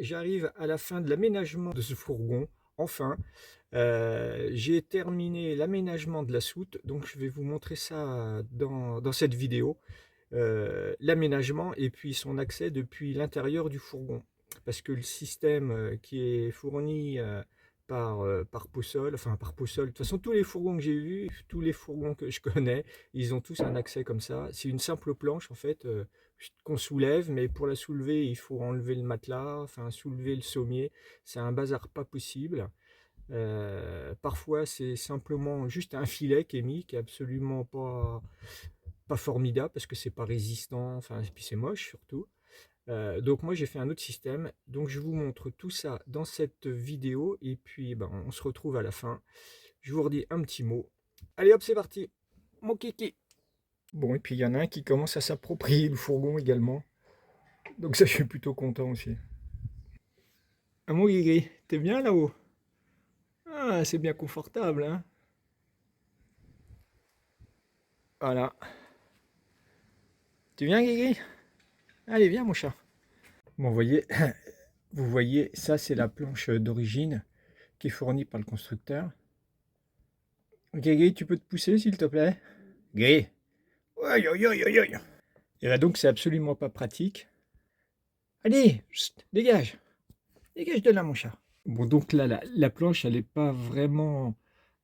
j'arrive à la fin de l'aménagement de ce fourgon. Enfin, j'ai terminé l'aménagement de la soute, donc je vais vous montrer ça dans cette vidéo. L'aménagement et puis son accès depuis l'intérieur du fourgon. Parce que le système qui est fourni par Poussol, enfin par Poussol, de toute façon tous les fourgons que j'ai vus, tous les fourgons que je connais, ils ont tous un accès comme ça. C'est une simple planche en fait qu'on soulève, mais pour la soulever il faut enlever le matelas, enfin soulever le sommier, c'est un bazar pas possible. Parfois c'est simplement juste un filet qui est mis, qui est absolument pas formidable parce que c'est pas résistant, enfin, et puis c'est moche surtout. Donc moi j'ai fait un autre système, donc je vous montre tout ça dans cette vidéo et puis ben, on se retrouve à la fin. Je vous redis un petit mot. Allez hop, c'est parti, mon kiki. Bon, et puis il y en a un qui commence à s'approprier le fourgon également, donc ça je suis plutôt content aussi. Ah mon Guigui, t'es bien là-haut? Ah, c'est bien confortable, hein? Voilà. Tu viens Guigui? Allez, viens mon chat. Bon, vous voyez, ça c'est la planche d'origine qui est fournie par le constructeur. Guigui, tu peux te pousser s'il te plaît? Guigui. Aïe, aïe, aïe, aïe, aïe. Et là donc c'est absolument pas pratique. Allez, chut, dégage. Dégage de là mon chat. Bon donc là la planche elle n'est pas vraiment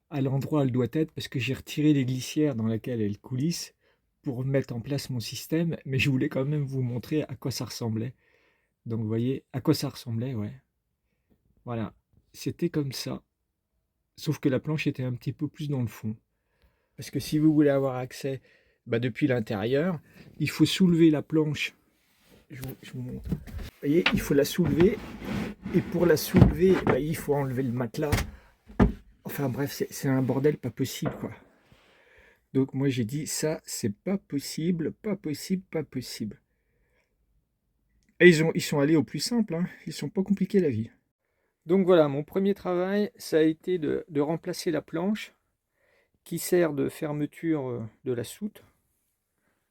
à l'endroit où elle doit être parce que j'ai retiré les glissières dans lesquelles elle coulisse pour mettre en place mon système, mais je voulais quand même vous montrer à quoi ça ressemblait. Donc vous voyez à quoi ça ressemblait, ouais. Voilà, c'était comme ça. Sauf que la planche était un petit peu plus dans le fond. Parce que si vous voulez avoir accès depuis l'intérieur, il faut soulever la planche. Je vous montre. Vous voyez, il faut la soulever. Et pour la soulever, il faut enlever le matelas. Enfin bref, c'est un bordel pas possible, quoi. Donc moi j'ai dit, ça, c'est pas possible, pas possible, pas possible. Et ils sont allés au plus simple, hein. Ils sont pas compliqués la vie. Donc voilà, mon premier travail, ça a été de remplacer la planche qui sert de fermeture de la soute.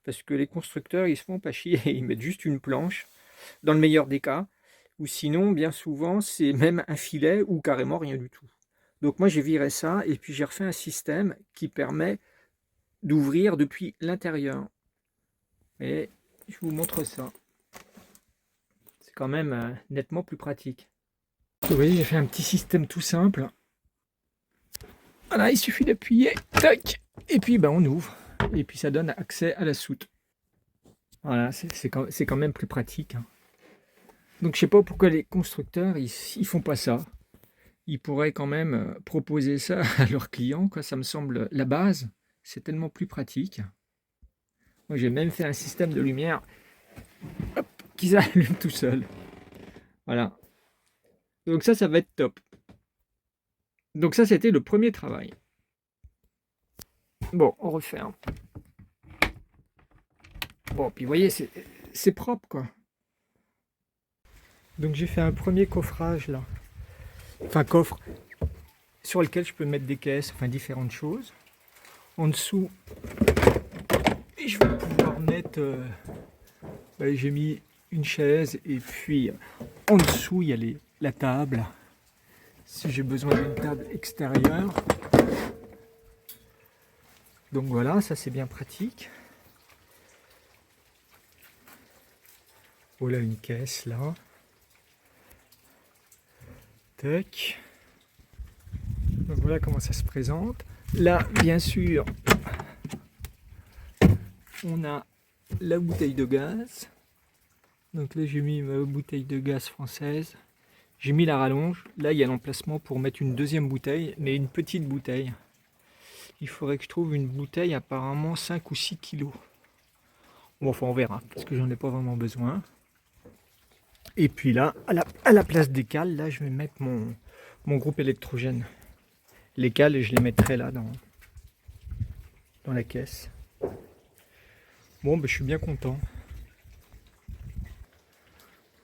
Parce que les constructeurs, ils se font pas chier, ils mettent juste une planche, dans le meilleur des cas, ou sinon, bien souvent, c'est même un filet ou carrément rien du tout. Donc moi, j'ai viré ça, et puis j'ai refait un système qui permet d'ouvrir depuis l'intérieur. Et je vous montre ça. C'est quand même nettement plus pratique. Vous voyez, j'ai fait un petit système tout simple. Voilà, il suffit d'appuyer, tac, et puis on ouvre, et puis ça donne accès à la soute. Voilà, c'est quand même plus pratique, hein. Donc je sais pas pourquoi les constructeurs ils font pas ça. Ils pourraient quand même proposer ça à leurs clients, quoi. Ça me semble la base. C'est tellement plus pratique. Moi j'ai même fait un système de lumière qui s'allume tout seul. Voilà. Donc ça va être top. Donc ça c'était le premier travail. Bon, on referme. Bon, puis vous voyez, c'est propre, quoi. Donc j'ai fait un premier coffrage là. Enfin coffre sur lequel je peux mettre des caisses, enfin différentes choses. En dessous, je vais pouvoir mettre... j'ai mis une chaise et puis en dessous il y a la table. Si j'ai besoin d'une table extérieure. Donc voilà, ça c'est bien pratique. Voilà une caisse là. Tac. Donc voilà comment ça se présente. Là, bien sûr, on a la bouteille de gaz. Donc là, j'ai mis ma bouteille de gaz française. J'ai mis la rallonge. Là, il y a l'emplacement pour mettre une deuxième bouteille, mais une petite bouteille. Il faudrait que je trouve une bouteille apparemment 5 ou 6 kilos. Bon, enfin, on verra, parce que j'en ai pas vraiment besoin. Et puis là, à la place des cales, là, je vais mettre mon groupe électrogène. Les cales, je les mettrai là dans la caisse. Bon, je suis bien content.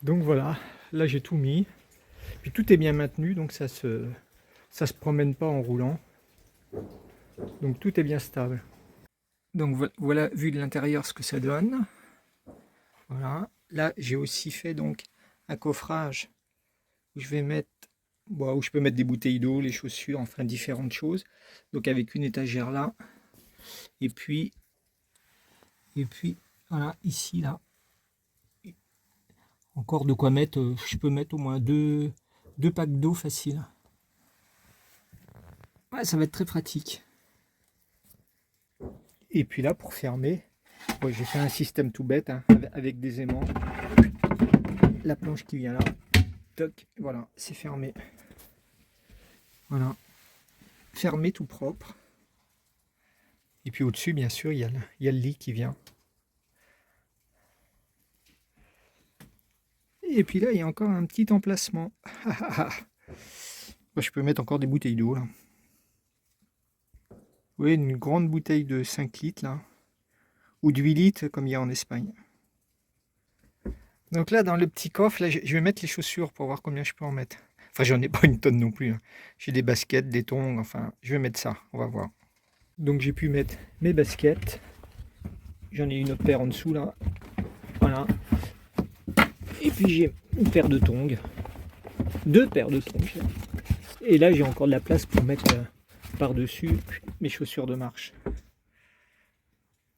Donc voilà, là j'ai tout mis. Puis tout est bien maintenu, donc ça se promène pas en roulant. Donc tout est bien stable. Donc voilà, vu de l'intérieur ce que ça donne. Voilà. Là j'ai aussi fait donc un coffrage où je vais mettre, bon, où je peux mettre des bouteilles d'eau, les chaussures, enfin différentes choses. Donc avec une étagère là, et puis voilà, ici là, encore de quoi mettre. Je peux mettre au moins deux packs d'eau facile. Ouais, ça va être très pratique. Et puis là, pour fermer, bon, j'ai fait un système tout bête hein, avec des aimants. La planche qui vient là, toc, voilà, c'est fermé. Voilà, fermé tout propre. Et puis au-dessus, bien sûr, il y a le lit qui vient. Et puis là, il y a encore un petit emplacement. Je peux mettre encore des bouteilles d'eau là. Vous voyez, une grande bouteille de 5 litres là. Ou de 8 litres comme il y a en Espagne. Donc là, dans le petit coffre, là, je vais mettre les chaussures pour voir combien je peux en mettre. Enfin, j'en ai pas une tonne non plus. Hein. J'ai des baskets, des tongs, enfin, je vais mettre ça, on va voir. Donc j'ai pu mettre mes baskets. J'en ai une autre paire en dessous là. Voilà. Et puis j'ai une paire de tongs. 2 paires de tongs. Et là, j'ai encore de la place pour mettre par-dessus mes chaussures de marche.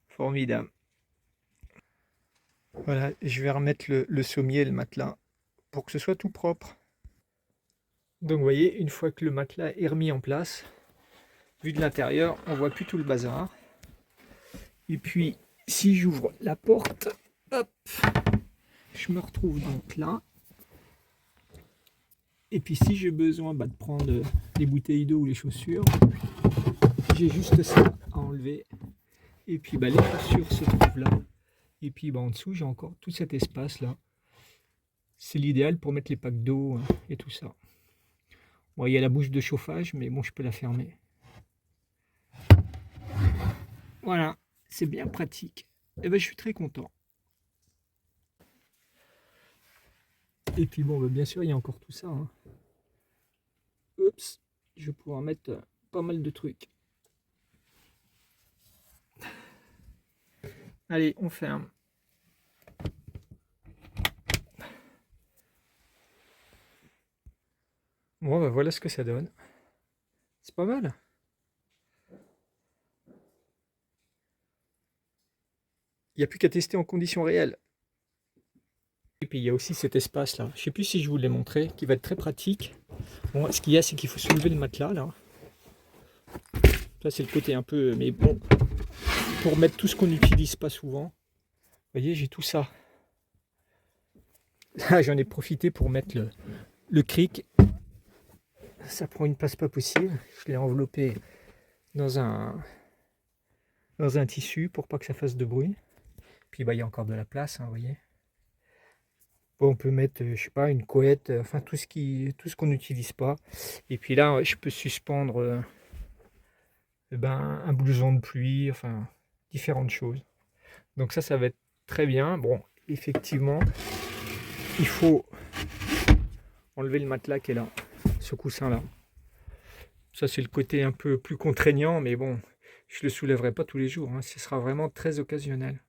Formidable. Voilà, je vais remettre le sommier et le matelas pour que ce soit tout propre. Donc vous voyez, une fois que le matelas est remis en place, vu de l'intérieur, on voit plus tout le bazar. Et puis, si j'ouvre la porte, hop, je me retrouve donc là. Et puis si j'ai besoin de prendre les bouteilles d'eau ou les chaussures, j'ai juste ça à enlever. Et puis les chaussures se trouvent là. Et puis en dessous, j'ai encore tout cet espace là. C'est l'idéal pour mettre les packs d'eau et tout ça. Bon, il y a la bouche de chauffage, mais bon, je peux la fermer. Voilà, c'est bien pratique. Et je suis très content. Et puis bon, bien sûr, il y a encore tout ça. Hein. Oups, je vais pouvoir mettre pas mal de trucs. Allez, on ferme. Bon, voilà ce que ça donne. C'est pas mal. Il n'y a plus qu'à tester en conditions réelles. Et puis il y a aussi cet espace là. Je ne sais plus si je vous l'ai montré, qui va être très pratique. Bon, ce qu'il y a, c'est qu'il faut soulever le matelas là. Ça c'est le côté un peu, mais bon, pour mettre tout ce qu'on n'utilise pas souvent. Vous voyez, j'ai tout ça. Là, j'en ai profité pour mettre le cric. Ça prend une place pas possible. Je l'ai enveloppé dans un tissu pour pas que ça fasse de bruit. Puis il y a encore de la place, hein, vous voyez. Bon, on peut mettre, je sais pas, une couette, enfin tout ce qu'on n'utilise pas. Et puis là, je peux suspendre un blouson de pluie, enfin différentes choses. Donc ça va être très bien. Bon, effectivement, il faut enlever le matelas qui est là, ce coussin là. Ça c'est le côté un peu plus contraignant, mais bon, je le soulèverai pas tous les jours. Hein. Ce sera vraiment très occasionnel.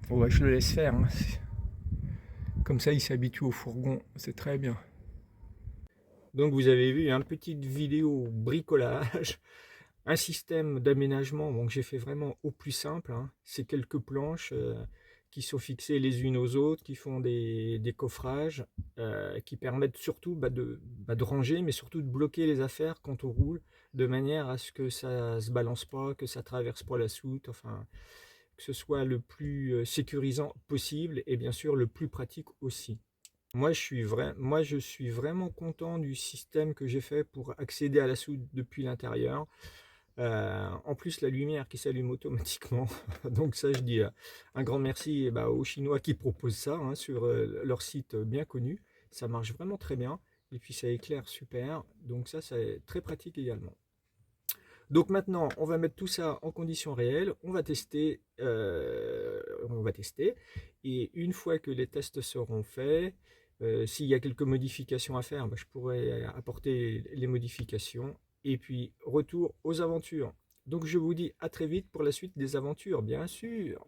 Bon, je le laisse faire. Hein. Comme ça, il s'habitue au fourgon. C'est très bien. Donc vous avez vu une petite vidéo bricolage, un système d'aménagement que j'ai fait vraiment au plus simple. Hein. C'est quelques planches qui sont fixées les unes aux autres, qui font des coffrages, qui permettent surtout de ranger, mais surtout de bloquer les affaires quand on roule, de manière à ce que ça se balance pas, que ça traverse pas la soute, enfin que ce soit le plus sécurisant possible et bien sûr le plus pratique aussi. Moi je suis vraiment content du système que j'ai fait pour accéder à la soute depuis l'intérieur. En plus, la lumière qui s'allume automatiquement. Donc ça, je dis un grand merci aux Chinois qui proposent ça hein, sur leur site bien connu. Ça marche vraiment très bien. Et puis ça éclaire super. Donc ça, c'est très pratique également. Donc maintenant, on va mettre tout ça en conditions réelles. On va tester. Et une fois que les tests seront faits, s'il y a quelques modifications à faire, je pourrai apporter les modifications. Et puis, retour aux aventures. Donc, je vous dis à très vite pour la suite des aventures, bien sûr.